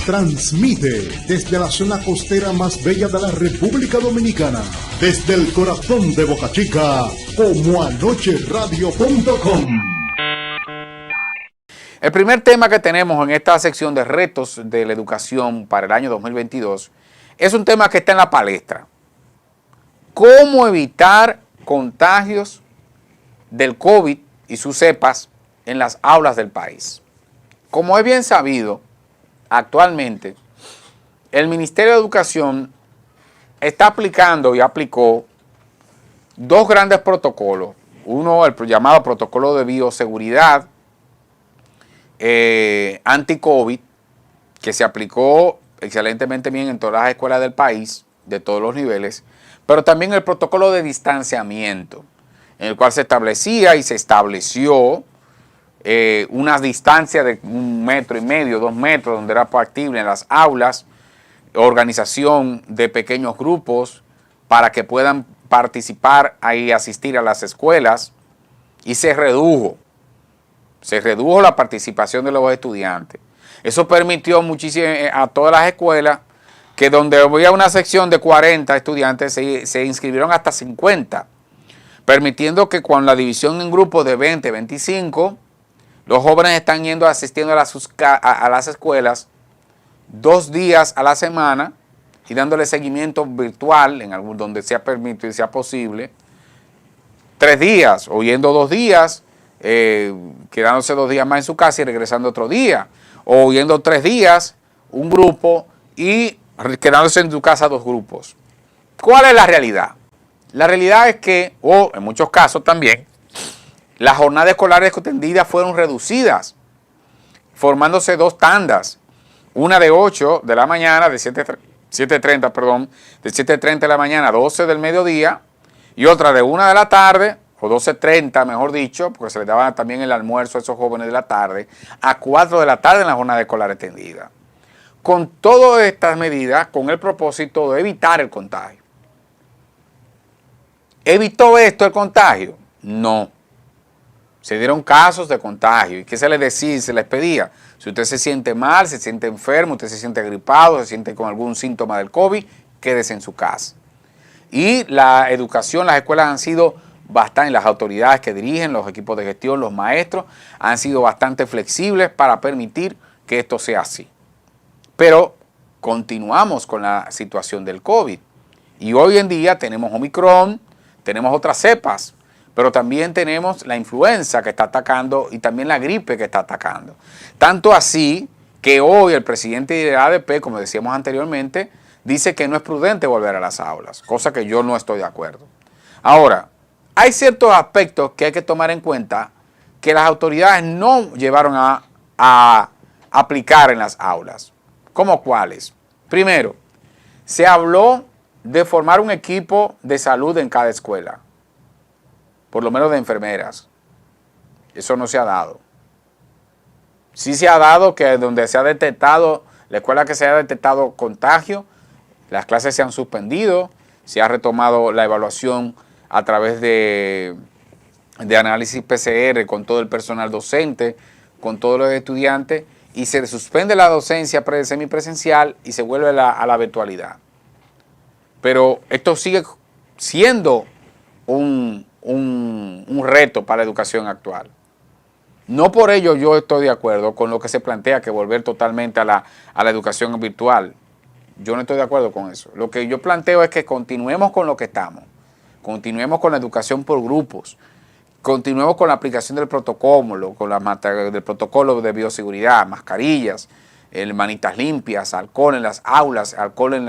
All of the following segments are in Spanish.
Transmite desde la zona costera más bella de la República Dominicana, desde el corazón de Boca Chica, como anocheradio.com. El primer tema que tenemos en esta sección de retos de la educación para el año 2022 es un tema que está en la palestra. ¿Cómo evitar contagios del COVID y sus cepas en las aulas del país? Como es bien sabido, actualmente el Ministerio de Educación está aplicando y aplicó dos grandes protocolos. Uno, el llamado protocolo de bioseguridad anti-COVID, que se aplicó excelentemente bien en todas las escuelas del país, de todos los niveles, pero también el protocolo de distanciamiento, en el cual se establecía y se estableció una distancia de 1,5 metros, 2 metros, donde era factible en las aulas, organización de pequeños grupos para que puedan participar y asistir a las escuelas, y se redujo la participación de los estudiantes. Eso permitió muchísimo a todas las escuelas que donde había una sección de 40 estudiantes se inscribieron hasta 50, permitiendo que con la división en grupos de 20, 25, los jóvenes están asistiendo a las escuelas 2 días a la semana y dándole seguimiento virtual en donde sea permitido y sea posible, 3 días, o yendo 2 días, quedándose 2 días más en su casa y regresando otro día, o yendo 3 días, un grupo, y quedándose en su casa 2 grupos. ¿Cuál es la realidad? La realidad es que, en muchos casos también, las jornadas escolares extendidas fueron reducidas, formándose 2 tandas, una de 8 de la mañana, de 7:30 de la mañana a 12 del mediodía, y otra de 1 de la tarde, o 12:30 mejor dicho, porque se les daba también el almuerzo a esos jóvenes de la tarde, a 4 de la tarde en la jornada escolar extendida. Con todas estas medidas, con el propósito de evitar el contagio. ¿Evitó esto el contagio? No. Se dieron casos de contagio. ¿Y qué se les decía? Se les pedía, si usted se siente mal, se siente enfermo, usted se siente gripado, se siente con algún síntoma del COVID, quédese en su casa. Y la educación, las escuelas han sido bastante, las autoridades que dirigen, los equipos de gestión, los maestros, han sido bastante flexibles para permitir que esto sea así. Pero continuamos con la situación del COVID. Y hoy en día tenemos Omicron, tenemos otras cepas, pero también tenemos la influenza que está atacando y también la gripe que está atacando. Tanto así que hoy el presidente de la ADP, como decíamos anteriormente, dice que no es prudente volver a las aulas, cosa que yo no estoy de acuerdo. Ahora, hay ciertos aspectos que hay que tomar en cuenta que las autoridades no llevaron a aplicar en las aulas. ¿Cómo cuáles? Primero, se habló de formar un equipo de salud en cada escuela, por lo menos de enfermeras. Eso no se ha dado. Sí se ha dado que donde se ha detectado, la escuela que se ha detectado contagio, las clases se han suspendido, se ha retomado la evaluación a través de análisis PCR con todo el personal docente, con todos los estudiantes, y se suspende la docencia semipresencial y se vuelve a la virtualidad. Pero esto sigue siendo un reto para la educación actual. No por ello yo estoy de acuerdo con lo que se plantea, que volver totalmente a la educación virtual. Yo no estoy de acuerdo con eso. Lo que yo planteo es que continuemos con lo que estamos. Continuemos con la educación por grupos. Continuemos con la aplicación del protocolo, del protocolo de bioseguridad, mascarillas, manitas limpias, alcohol en las aulas, alcohol en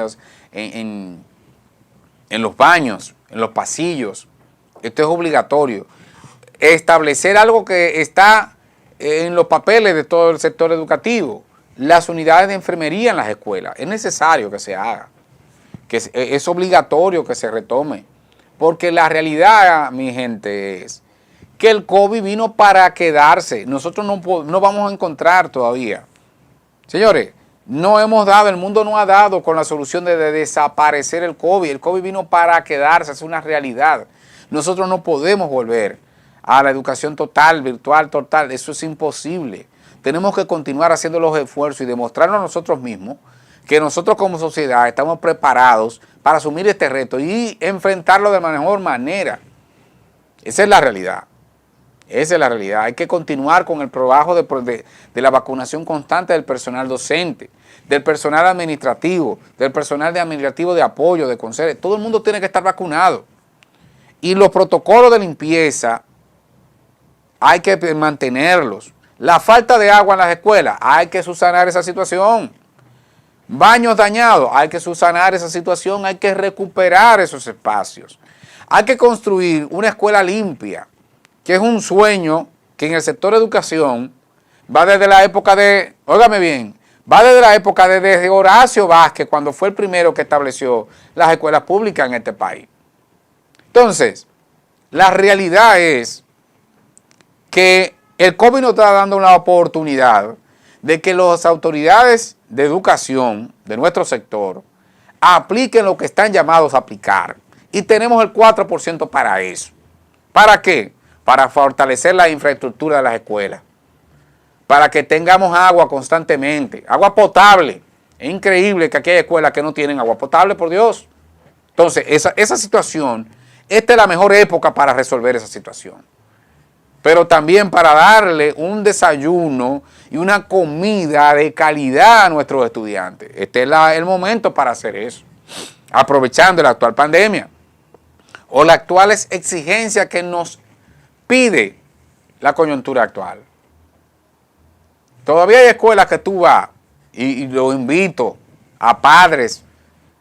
los baños, en los pasillos. Esto es obligatorio. Establecer algo que está en los papeles de todo el sector educativo, las unidades de enfermería en las escuelas. Es necesario que se haga, que es obligatorio que se retome, porque la realidad, mi gente, es que el COVID vino para quedarse. Nosotros no vamos a encontrar todavía. Señores, no hemos dado, el mundo no ha dado con la solución de desaparecer el COVID. El COVID vino para quedarse, es una realidad. Nosotros no podemos volver a la educación total, virtual, total. Eso es imposible. tenemos que continuar haciendo los esfuerzos y demostrarnos a nosotros mismos que nosotros como sociedad estamos preparados para asumir este reto y enfrentarlo de la mejor manera. Esa es la realidad. Esa es la realidad. Hay que continuar con el trabajo de la vacunación constante del personal docente, del personal administrativo, del personal administrativo de apoyo, de consejo. Todo el mundo tiene que estar vacunado. Y los protocolos de limpieza hay que mantenerlos. La falta de agua en las escuelas, hay que subsanar esa situación. Baños dañados, hay que subsanar esa situación, hay que recuperar esos espacios. Hay que construir una escuela limpia, que es un sueño que en el sector de educación va desde la época de, óigame bien, va desde la época de desde Horacio Vázquez, cuando fue el primero que estableció las escuelas públicas en este país. Entonces, la realidad es que el COVID nos está dando una oportunidad de que las autoridades de educación de nuestro sector apliquen lo que están llamados a aplicar. Y tenemos el 4% para eso. ¿Para qué? Para fortalecer la infraestructura de las escuelas. Para que tengamos agua constantemente, agua potable. Es increíble que aquí hay escuelas que no tienen agua potable, por Dios. Entonces, esa situación, esta es la mejor época para resolver esa situación. Pero también para darle un desayuno y una comida de calidad a nuestros estudiantes. Este es el momento para hacer eso, aprovechando la actual pandemia o las actuales exigencias que nos pide la coyuntura actual. Todavía hay escuelas que tú vas, y lo invito a padres,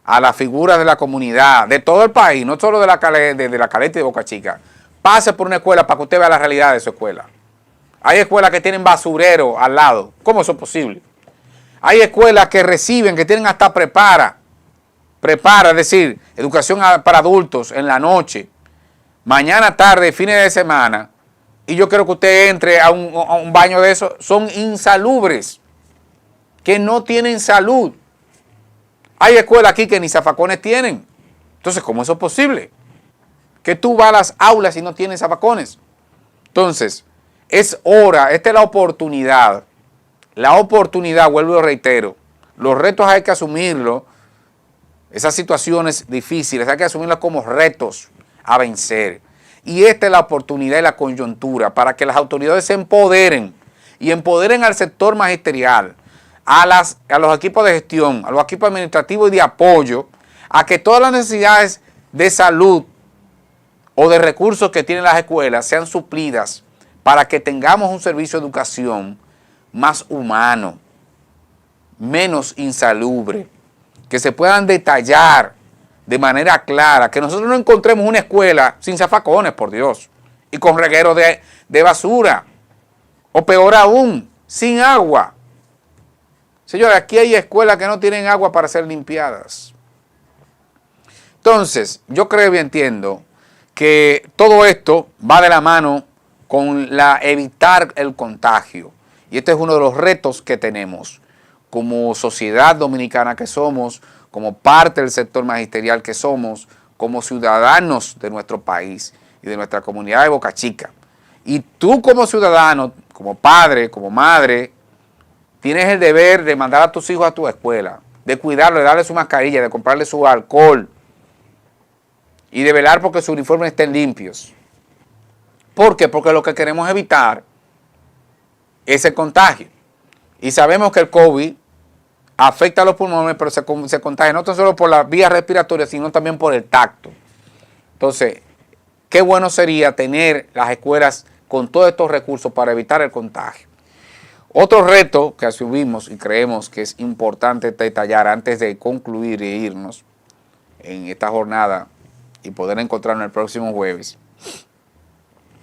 a las figuras de la comunidad, de todo el país, no solo de la Caleta y de Boca Chica. Pase por una escuela para que usted vea la realidad de su escuela. Hay escuelas que tienen basurero al lado. ¿Cómo eso es posible? Hay escuelas que reciben, que tienen hasta prepara, es decir, educación para adultos en la noche, mañana, tarde, fines de semana, y yo quiero que usted entre a un baño de esos. Son insalubres, que no tienen salud. Hay escuelas aquí que ni zafacones tienen. Entonces, ¿cómo eso es posible? Que tú vas a las aulas y no tienes zafacones. Entonces, es hora, esta es la oportunidad, vuelvo y reitero, los retos hay que asumirlos, esas situaciones difíciles hay que asumirlas como retos a vencer. Y esta es la oportunidad y la coyuntura para que las autoridades se empoderen y empoderen al sector magisterial, a los equipos de gestión, a los equipos administrativos y de apoyo, a que todas las necesidades de salud o de recursos que tienen las escuelas sean suplidas para que tengamos un servicio de educación más humano, menos insalubre, que se puedan detallar de manera clara, que nosotros no encontremos una escuela sin zafacones, por Dios, y con regueros de basura, o peor aún, sin agua. Señores, aquí hay escuelas que no tienen agua para ser limpiadas. Entonces, yo creo y entiendo que todo esto va de la mano con evitar el contagio. Y este es uno de los retos que tenemos como sociedad dominicana que somos, como parte del sector magisterial que somos, como ciudadanos de nuestro país y de nuestra comunidad de Boca Chica. Y tú como ciudadano, como padre, como madre, tienes el deber de mandar a tus hijos a tu escuela, de cuidarlo, de darle su mascarilla, de comprarle su alcohol y de velar porque sus uniformes estén limpios. ¿Por qué? Porque lo que queremos evitar es el contagio. Y sabemos que el COVID afecta a los pulmones, pero se contagia no tan solo por las vías respiratorias, sino también por el tacto. Entonces, qué bueno sería tener las escuelas con todos estos recursos para evitar el contagio. Otro reto que asumimos y creemos que es importante detallar antes de concluir e irnos en esta jornada y poder encontrarnos el próximo jueves,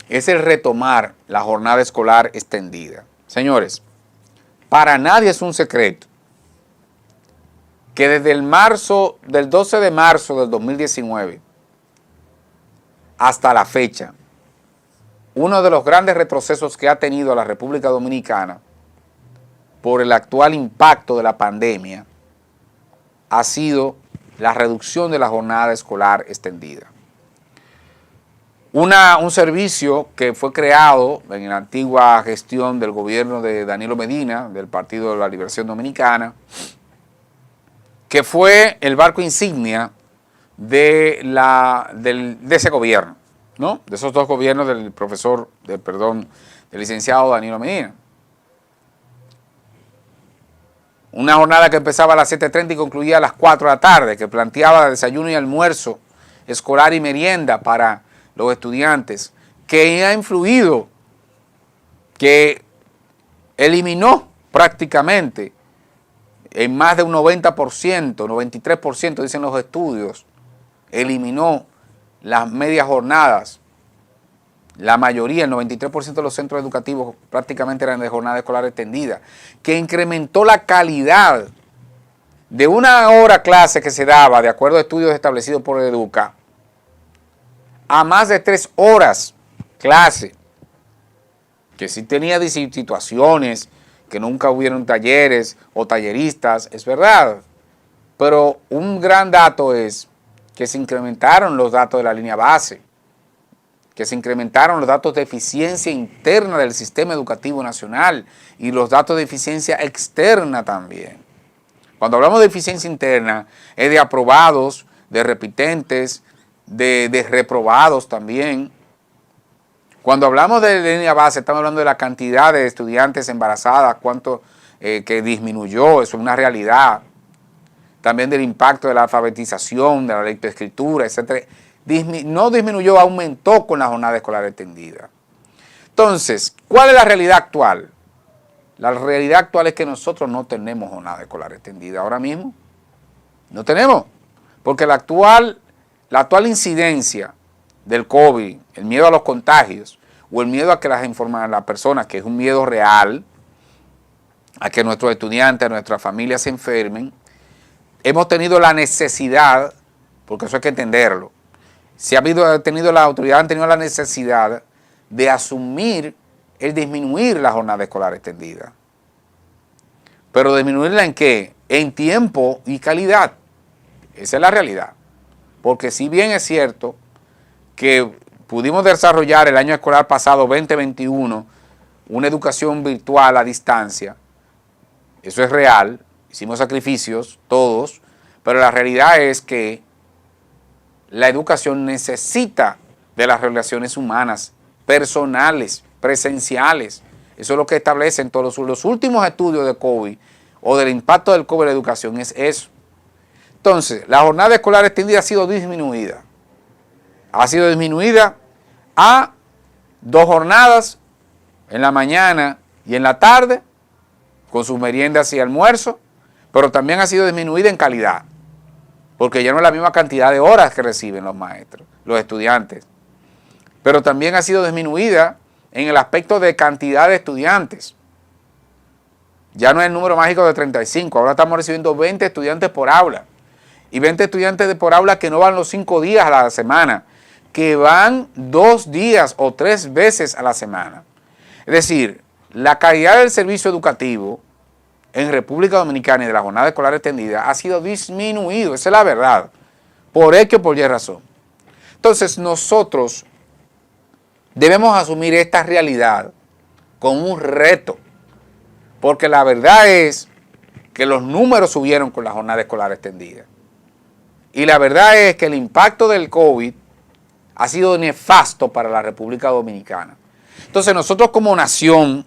es el retomar la jornada escolar extendida. Señores, para nadie es un secreto que desde del 12 de marzo del 2019 hasta la fecha, uno de los grandes retrocesos que ha tenido la República Dominicana por el actual impacto de la pandemia ha sido la reducción de la jornada escolar extendida. un servicio que fue creado en la antigua gestión del gobierno de Danilo Medina, del Partido de la Liberación Dominicana, que fue el barco insignia de ese gobierno, ¿no? De esos dos gobiernos del del licenciado Danilo Medina. Una jornada que empezaba a las 7:30 y concluía a las 4 de la tarde, que planteaba desayuno y almuerzo escolar y merienda para los estudiantes, que ha influido, que eliminó prácticamente en más de un 90%, 93% dicen los estudios, eliminó las medias jornadas. La mayoría, el 93% de los centros educativos prácticamente eran de jornada escolar extendida, que incrementó la calidad de una hora clase que se daba, de acuerdo a estudios establecidos por Educa, a más de 3 horas clase, que sí tenía situaciones, que nunca hubieron talleres o talleristas, es verdad, pero un gran dato es que se incrementaron los datos de la línea base, que se incrementaron los datos de eficiencia interna del sistema educativo nacional y los datos de eficiencia externa también. Cuando hablamos de eficiencia interna, es de aprobados, de repitentes, de reprobados también. Cuando hablamos de línea base, estamos hablando de la cantidad de estudiantes embarazadas, cuánto que disminuyó, eso es una realidad. También del impacto de la alfabetización, de la lectoescritura, etc. No disminuyó, aumentó con la jornada escolar extendida. Entonces, ¿cuál es la realidad actual? La realidad actual es que nosotros no tenemos jornada escolar extendida ahora mismo. No tenemos, porque la actual incidencia del COVID, el miedo a los contagios o el miedo a que las personas, que es un miedo real, a que nuestros estudiantes, nuestras familias se enfermen, hemos tenido la necesidad, porque eso hay que entenderlo, las autoridades han tenido la necesidad de asumir el disminuir la jornada escolar extendida. Pero disminuirla ¿en qué? En tiempo y calidad. Esa es la realidad. Porque si bien es cierto que pudimos desarrollar el año escolar pasado 2021 una educación virtual a distancia, eso es real, hicimos sacrificios todos, pero la realidad es que la educación necesita de las relaciones humanas, personales, presenciales. Eso es lo que establecen todos los últimos estudios de COVID o del impacto del COVID en la educación, es eso. Entonces, la jornada escolar extendida ha sido disminuida. Ha sido disminuida a 2 jornadas, en la mañana y en la tarde, con sus meriendas y almuerzo, pero también ha sido disminuida en calidad, porque ya no es la misma cantidad de horas que reciben los maestros, los estudiantes, pero también ha sido disminuida en el aspecto de cantidad de estudiantes. Ya no es el número mágico de 35, ahora estamos recibiendo 20 estudiantes por aula, y 20 estudiantes por aula que no van los 5 días a la semana, que van 2 días o 3 veces a la semana. Es decir, la calidad del servicio educativo en República Dominicana y de la jornada escolar extendida ha sido disminuido, esa es la verdad, por X o por Y razón. Entonces nosotros debemos asumir esta realidad como un reto, porque la verdad es que los números subieron con la jornada escolar extendida. Y la verdad es que el impacto del COVID ha sido nefasto para la República Dominicana. Entonces nosotros como nación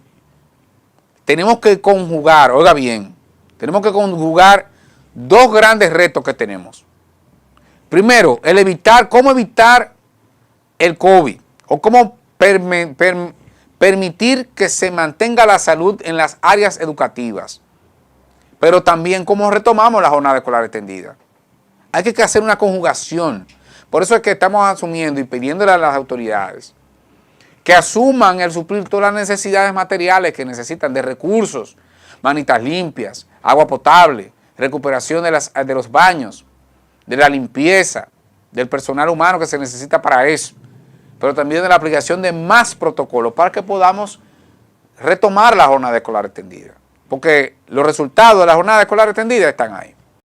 tenemos que conjugar, oiga bien, tenemos que conjugar 2 grandes retos que tenemos. Primero, cómo evitar el COVID o cómo permitir que se mantenga la salud en las áreas educativas, pero también cómo retomamos la jornada escolar extendida. Hay que hacer una conjugación. Por eso es que estamos asumiendo y pidiéndole a las autoridades que asuman el suplir todas las necesidades materiales que necesitan de recursos, manitas limpias, agua potable, recuperación de los baños, de la limpieza, del personal humano que se necesita para eso, pero también de la aplicación de más protocolos para que podamos retomar la jornada escolar extendida, porque los resultados de la jornada escolar extendida están ahí.